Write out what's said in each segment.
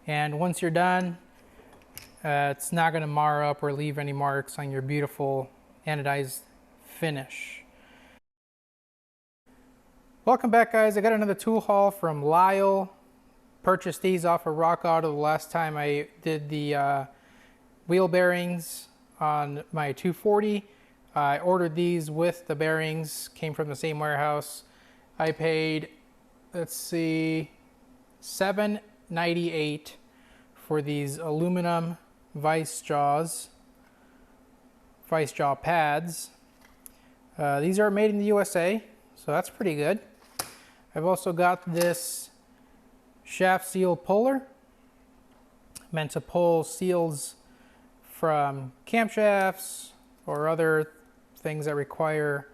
And once you're done, it's not going to mar up or leave any marks on your beautiful anodized finish. Welcome back, guys. I got another tool haul from Lisle. Purchased these off of RockAuto the last time I did the wheel bearings on my 240. I ordered these with the bearings, came from the same warehouse. I paid, let's see, $7.98 for these aluminum Vise Jaw Pads. These are made in the USA, so that's pretty good. I've also got this shaft seal puller, meant to pull seals from camshafts or other things that require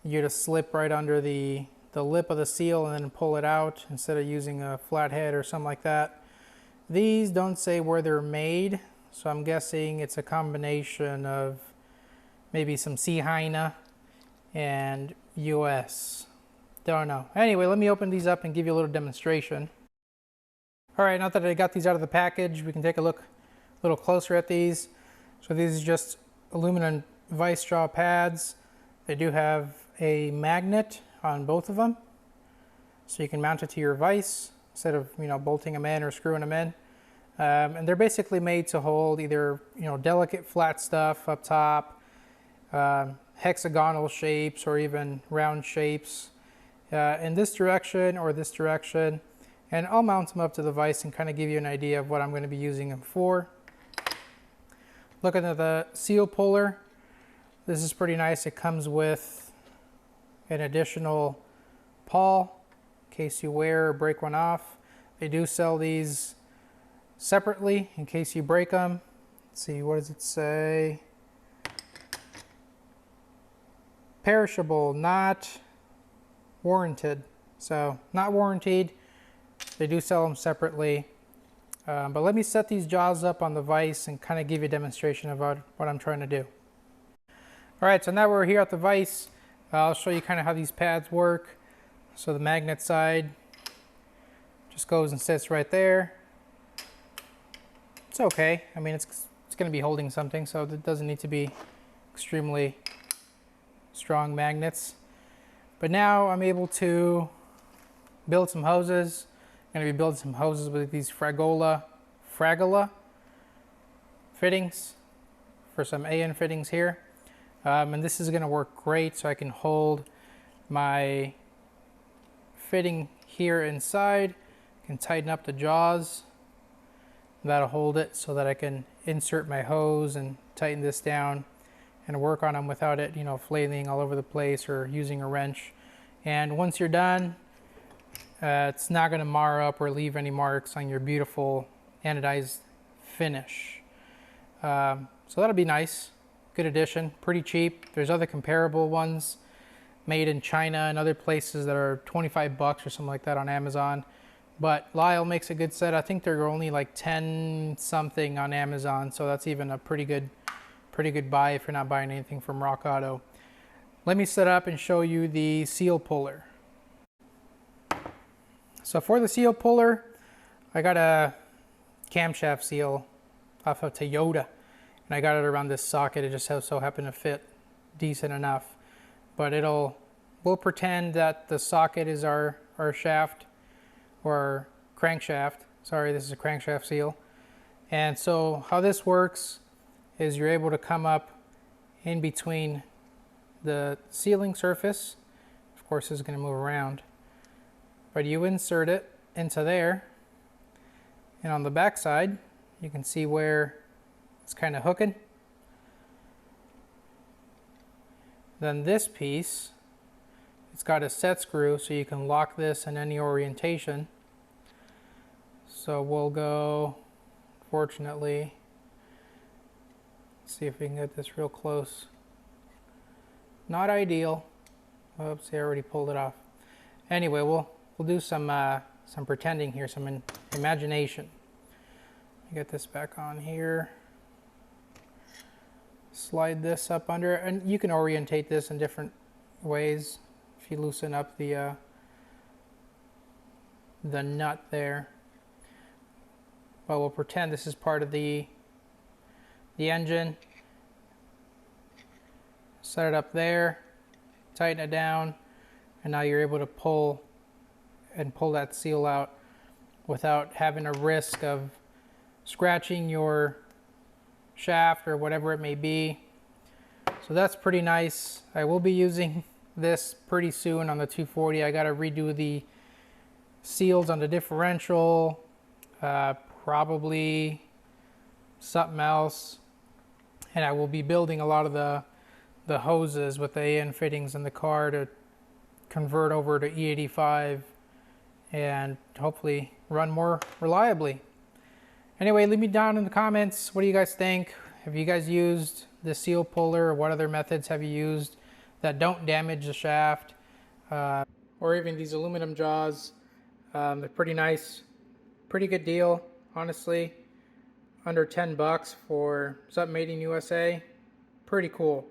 you to slip right under the lip of the seal and then pull it out instead of using a flat head or something like that. These don't say where they're made, so I'm guessing it's a combination of maybe some China and US. Don't know. Anyway, let me open these up and give you a little demonstration. All right, now that I got these out of the package, we can take a look a little closer at these. So these are just aluminum Vise Jaw Pads. They do have a magnet on both of them, so you can mount it to your vise instead of, bolting them in or screwing them in. And they're basically made to hold either, delicate flat stuff up top, hexagonal shapes, or even round shapes in this direction or this direction. And I'll mount them up to the vise and kind of give you an idea of what I'm going to be using them for. Looking at the seal puller, this is pretty nice. It comes with an additional pawl in case you wear or break one off. They do sell these separately in case you break them. Let's see, what does it say? Perishable, not warranted. So not warranted. They do sell them separately. But let me set these jaws up on the vise and kind of give you a demonstration about what I'm trying to do. All right, so now we're here at the vise. I'll show you kind of how these pads work. So the magnet side just goes and sits right there. It's okay. I mean, it's going to be holding something, so it doesn't need to be extremely strong magnets. But now I'm able to build some hoses. I'm going to be building some hoses with these Fragola fittings for some AN fittings here. And this is going to work great, so I can hold my fitting here inside. I can tighten up the jaws. That'll hold it so that I can insert my hose and tighten this down and work on them without it, flailing all over the place or using a wrench. And once you're done, it's not going to mar up or leave any marks on your beautiful anodized finish. So that'll be nice. Good addition, pretty cheap. There's other comparable ones made in China and other places that are 25 bucks or something like that on Amazon. But Lisle makes a good set. I think they're only like 10 something on Amazon, so that's even a pretty good buy if you're not buying anything from RockAuto. Let me set up and show you the seal puller. So for the seal puller, I got a camshaft seal off of Toyota, and I got it around this socket. It just so happened to fit decent enough. But we'll pretend that the socket is our shaft or crankshaft. Sorry, this is a crankshaft seal. And so how this works is you're able to come up in between the sealing surface. Of course, this is going to move around. But you insert it into there, and on the back side you can see where it's kind of hooking. Then this piece, it's got a set screw, so you can lock this in any orientation. So we'll go, fortunately, let's see if we can get this real close. Not ideal. Oops, I already pulled it off. Anyway, we'll do some pretending here, some imagination. Get this back on here. Slide this up under, and you can orientate this in different ways. If you loosen up the nut there. but we'll pretend this is part of the engine. Set it up there, tighten it down, and now you're able to pull that seal out without having a risk of scratching your shaft or whatever it may be. So that's pretty nice. I will be using this pretty soon on the 240. I got to redo the seals on the differential, probably something else, and I will be building a lot of the hoses with the AN fittings in the car to convert over to E85 and hopefully run more reliably. Anyway, leave me down in the comments, what do you guys think? Have you guys used the seal puller, or what other methods have you used that don't damage the shaft? Or even these aluminum jaws. They're pretty nice, pretty good deal, honestly. Under 10 bucks for something made in USA. Pretty cool.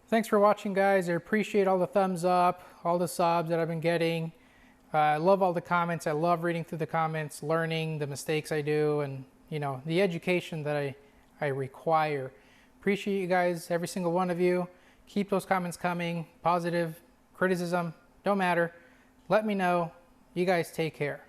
Thanks for watching, guys. I appreciate all the thumbs up, all the subs that I've been getting. I love all the comments. I love reading through the comments, learning the mistakes I do, and you know, the education that I require. Appreciate you guys, every single one of you. Keep those comments coming. Positive, criticism, don't matter. Let me know. You guys take care.